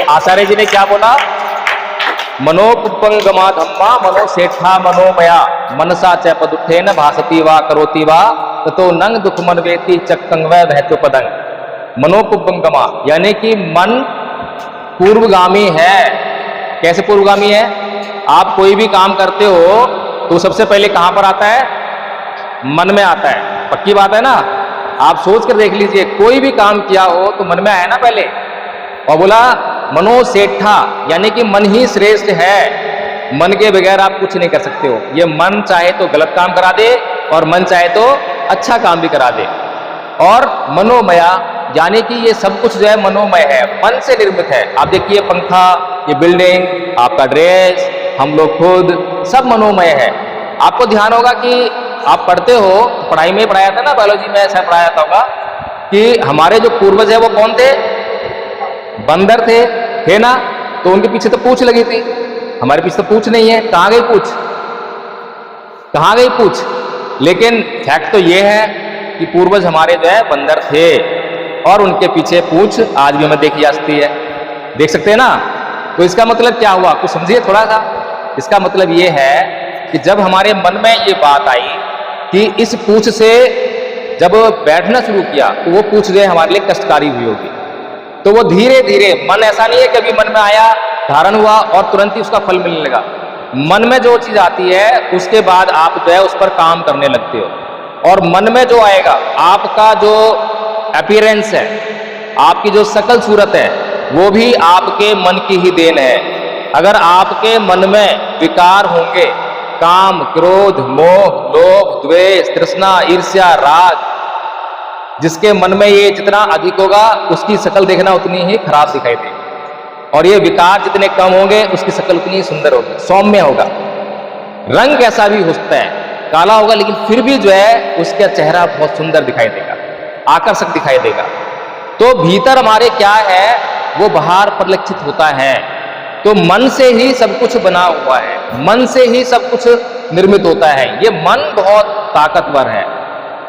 आचार्य जी ने क्या बोला? मनोपुपंगमा धम्मा मनोसेठा मनोमया मनसा च पदुत्थेन भासति वा करोति वा ततो नंग दुख मन वेति चक्कंग वै बहत्योपदंग। मनोपुपंगमा यानी कि मन पूर्वगामी है। कैसे पूर्वगामी है? आप कोई भी काम करते हो तो सबसे पहले कहां पर आता है? मन में आता है। पक्की बात है ना? आप सोच कर देख लीजिए, कोई भी काम किया हो तो मन में आया ना पहले। और बोला मनोसेठा यानी कि मन ही श्रेष्ठ है। मन के बगैर आप कुछ नहीं कर सकते हो। ये मन चाहे तो गलत काम करा दे और मन चाहे तो अच्छा काम भी करा दे। और मनोमया यानी कि ये सब कुछ जो है मनोमय है, मन से निर्मित है। आप देखिए पंखा, ये बिल्डिंग, आपका ड्रेस, हम लोग खुद, सब मनोमय है। आपको ध्यान होगा कि आप पढ़ते हो, पढ़ाई में पढ़ाया था ना, बायोलॉजी में ऐसा पढ़ाया था कि हमारे जो पूर्वज है वो कौन थे? बंदर थे ना? तो उनके पीछे तो पूंछ लगी थी। हमारे पीछे तो पूंछ नहीं है। कहां गई पूंछ? कहां गई पूंछ? लेकिन फैक्ट तो ये है कि पूर्वज हमारे जो है बंदर थे और उनके पीछे पूंछ आज भी हमें देखी जाती है। देख सकते हैं ना? तो इसका मतलब क्या हुआ? कुछ समझिए थोड़ा सा। इसका मतलब ये है कि जब हमारे मन में ये बात आई कि इस पूंछ से जब बैठना शुरू किया तो वो पूंछ जो है हमारे लिए कष्टकारी हुई होगी। तो वो धीरे धीरे, मन ऐसा नहीं है कि अभी मन में आया, धारण हुआ और तुरंत ही उसका फल मिलने लगा। मन में जो चीज आती है उसके बाद आप जो है उस पर काम करने लगते हो। और मन में जो आएगा, आपका जो अपीयरेंस है, आपकी जो शकल सूरत है, वो भी आपके मन की ही देन है। अगर आपके मन में विकार होंगे, काम, क्रोध, मोह, लोभ, द्वेष, तृष्णा, ईर्ष्या, राग, जिसके मन में ये जितना अधिक होगा उसकी शकल देखना उतनी ही खराब दिखाई देगी। और ये विकार जितने कम होंगे उसकी शकल उतनी ही सुंदर होगी, सौम्य होगा। रंग कैसा भी हो सकता है, काला होगा लेकिन फिर भी जो है उसका चेहरा बहुत सुंदर दिखाई देगा, आकर्षक दिखाई देगा। तो भीतर हमारे क्या है वो बाहर परिलक्षित होता है। तो मन से ही सब कुछ बना हुआ है, मन से ही सब कुछ निर्मित होता है। ये मन बहुत ताकतवर है।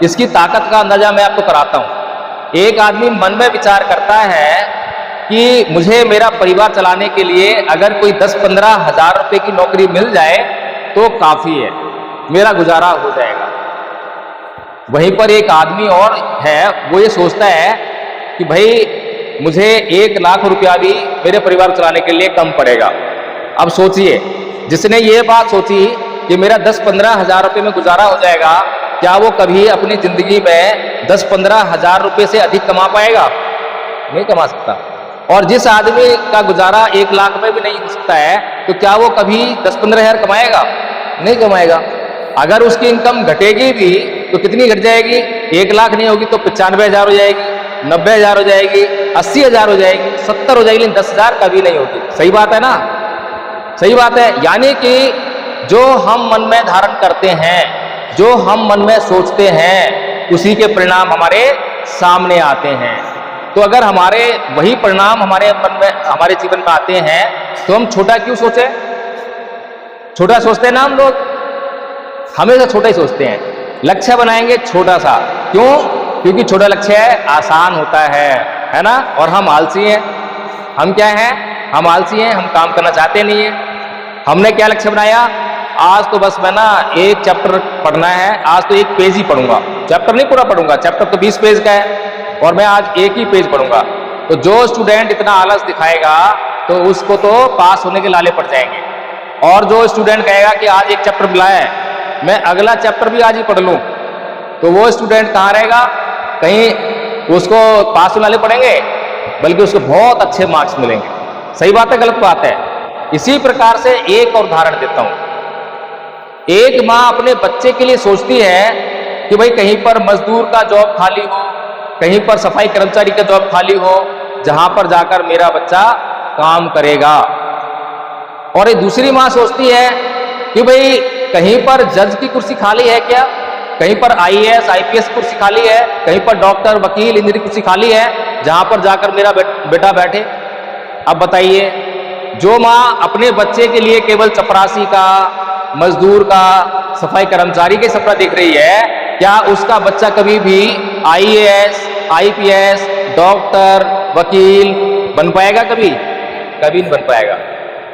इसकी ताकत का अंदाजा मैं आपको कराता हूं। एक आदमी मन में विचार करता है कि मुझे मेरा परिवार चलाने के लिए अगर कोई 10-15 हजार रुपए की नौकरी मिल जाए तो काफी है, मेरा गुजारा हो जाएगा। वहीं पर एक आदमी और है, वो ये सोचता है कि भाई मुझे 1 लाख रुपया भी मेरे परिवार चलाने के लिए कम पड़ेगा। अब सोचिए, जिसने ये बात सोची कि मेरा 10-15 हजार रुपये में गुजारा हो जाएगा, क्या वो कभी अपनी जिंदगी में 10-15 हजार रुपये से अधिक कमा पाएगा? नहीं कमा सकता। और जिस आदमी का गुजारा 1 लाख में भी नहीं हो सकता है, तो क्या वो कभी 10-15 हजार कमाएगा? नहीं कमाएगा। अगर उसकी इनकम घटेगी भी तो कितनी घट जाएगी? 1 लाख नहीं होगी तो 95 हजार हो जाएगी, 90 हजार हो जाएगी, 80 हजार हो जाएगी, 70 हो जाएगी, लेकिन 10 हजार कभी नहीं होगी। सही बात है ना? सही बात है। यानी कि जो हम मन में धारण करते हैं, जो हम मन में सोचते हैं, उसी के परिणाम हमारे सामने आते हैं। तो अगर हमारे वही परिणाम हमारे मन में, हमारे जीवन में आते हैं तो हम छोटा क्यों सोचे? छोटा सोचते हैं ना हम लोग, हमेशा छोटा ही सोचते हैं। लक्ष्य बनाएंगे छोटा सा, क्यों? क्योंकि छोटा लक्ष्य है, आसान होता है ना? और हम आलसी हैं। हम क्या हैं? हम आलसी हैं, हम काम करना चाहते नहीं है। हमने क्या लक्ष्य बनाया? आज तो बस मैं ना 1 चैप्टर पढ़ना है, आज तो 1 पेज ही पढ़ूंगा। चैप्टर नहीं पूरा पढ़ूंगा, चैप्टर तो 20 पेज का है और मैं आज 1 ही पेज पढ़ूंगा। तो जो स्टूडेंट इतना आलस दिखाएगा तो उसको तो पास होने के लाले पड़ जाएंगे। और जो स्टूडेंट कहेगा कि आज 1 चैप्टर मिला है, मैं अगला चैप्टर भी आज ही पढ़ लूं, तो वो स्टूडेंट कहाँ रहेगा? कहीं उसको पास होने वाले पड़ेंगे, बल्कि उसको बहुत अच्छे मार्क्स मिलेंगे। सही बात है, गलत बात है? इसी प्रकार से एक और उदाहरण देता हूं। एक माँ अपने बच्चे के लिए सोचती है कि भाई कहीं पर मजदूर का जॉब खाली हो, कहीं पर सफाई कर्मचारी का जॉब खाली हो, जहां पर जाकर मेरा बच्चा काम करेगा। और एक दूसरी माँ सोचती है कि भाई कहीं पर जज की कुर्सी खाली है क्या, कहीं पर IAS IPS कुर्सी खाली है, कहीं पर डॉक्टर, वकील, इंजीनियर कुर्सी खाली है, जहां पर जाकर मेरा बेटा बैठे। अब बताइए, जो माँ अपने बच्चे के लिए केवल चपरासी का, मजदूर का, सफाई कर्मचारी के सपना देख रही है, क्या उसका बच्चा कभी भी IAS IPS, डॉक्टर, वकील बन पाएगा? कभी कभी नहीं बन पाएगा,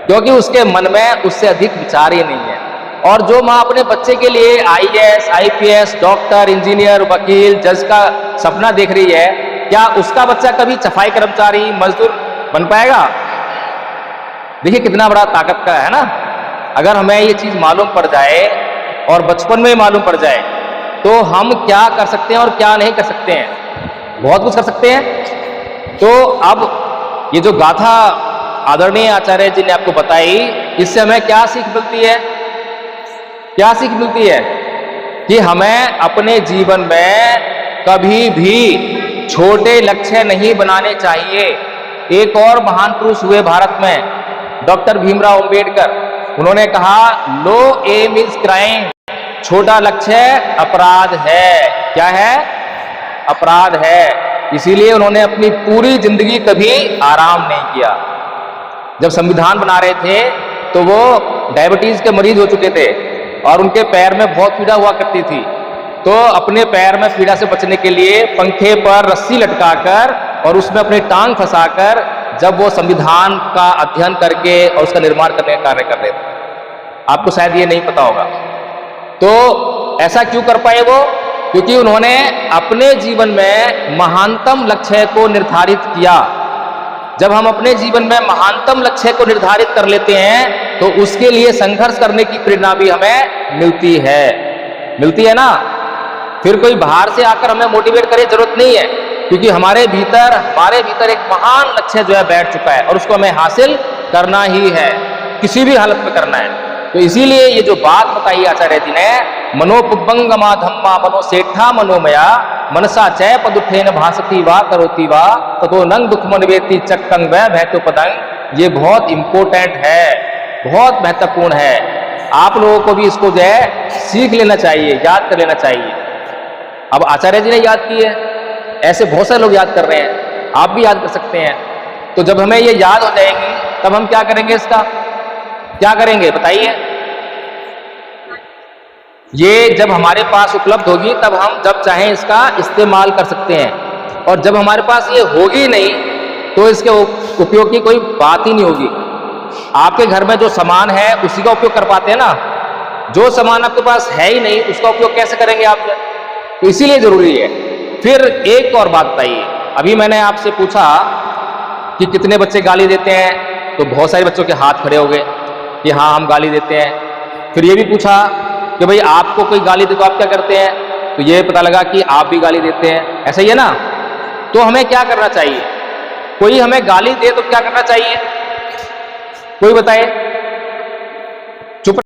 क्योंकि उसके मन में उससे अधिक विचार ही नहीं है। और जो माँ अपने बच्चे के लिए आईएएस, आईपीएस, डॉक्टर, इंजीनियर, वकील, जज का सपना देख रही है, क्या उसका बच्चा कभी सफाई कर्मचारी, मजदूर बन पाएगा? देखिए कितना बड़ा ताकत का है ना। अगर हमें ये चीज मालूम पड़ जाए और बचपन में मालूम पड़ जाए तो हम क्या कर सकते हैं और क्या नहीं कर सकते हैं, बहुत कुछ कर सकते हैं। तो अब ये जो गाथा आदरणीय आचार्य जी ने आपको बताई, इससे हमें क्या सीख मिलती है? क्या सीख मिलती है? कि हमें अपने जीवन में कभी भी छोटे लक्ष्य नहीं बनाने चाहिए। एक और महान पुरुष हुए भारत में, डॉक्टर भीमराव अंबेडकर। उन्होंने कहा लो एम इज क्राइम, छोटा लक्ष्य अपराध है। क्या है? अपराध है। इसीलिए उन्होंने अपनी पूरी जिंदगी कभी आराम नहीं किया। जब संविधान बना रहे थे तो वो डायबिटीज के मरीज हो चुके थे और उनके पैर में बहुत पीड़ा हुआ करती थी। तो अपने पैर में पीड़ा से बचने के लिए पंखे पर रस्सी लटकाकर और उसमें अपनी टांग फंसाकर जब वो संविधान का अध्ययन करके और उसका निर्माण करने का कार्य कर रहे थे। आपको शायद ये नहीं पता होगा। तो ऐसा क्यों कर पाए वो? क्योंकि उन्होंने अपने जीवन में महानतम लक्ष्य को निर्धारित किया। जब हम अपने जीवन में महानतम लक्ष्य को निर्धारित कर लेते हैं तो उसके लिए संघर्ष करने की प्रेरणा भी हमें मिलती है ना। फिर कोई बाहर से आकर हमें मोटिवेट करे जरूरत नहीं है, क्योंकि हमारे भीतर एक महान लक्ष्य जो है बैठ चुका है और उसको हमें हासिल करना ही है, किसी भी हालत में करना है। तो इसीलिए ये जो बात बताई आचार्य जी ने, मनोपुब्बंगमा धम्मा मनोसेठा मनोमया मनसा चय पदुत्थेन भासती वा करोति वा ततो नंग दुखमन वेति चक्कं वै भैतोपदं। ये बहुत इंपॉर्टेंट है, बहुत महत्वपूर्ण है। आप लोगों को भी इसको जो है सीख लेना चाहिए, याद कर लेना चाहिए। अब आचार्य जी ने याद की है, ऐसे बहुत सारे लोग याद कर रहे हैं, आप भी याद कर सकते हैं। तो जब हमें ये याद हो जाएंगी तब हम क्या करेंगे? इसका क्या करेंगे बताइए? ये जब हमारे पास उपलब्ध होगी तब हम जब चाहें इसका इस्तेमाल कर सकते हैं, और जब हमारे पास ये होगी नहीं तो इसके उपयोग की कोई बात ही नहीं होगी। आपके घर में जो सामान है उसी का उपयोग कर पाते हैं ना, जो सामान आपके पास है ही नहीं उसका उपयोग कैसे करेंगे आप? तो इसीलिए जरूरी है। फिर एक और बात बताइए, अभी मैंने आपसे पूछा कि कितने बच्चे गाली देते हैं, तो बहुत सारे बच्चों के हाथ खड़े हो गए कि हाँ हम गाली देते हैं। फिर ये भी पूछा कि भाई आपको कोई गाली दे तो आप क्या करते हैं, तो ये पता लगा कि आप भी गाली देते हैं। ऐसा ही है ना। तो हमें क्या करना चाहिए? कोई हमें गाली दे तो क्या करना चाहिए? कोई बताए?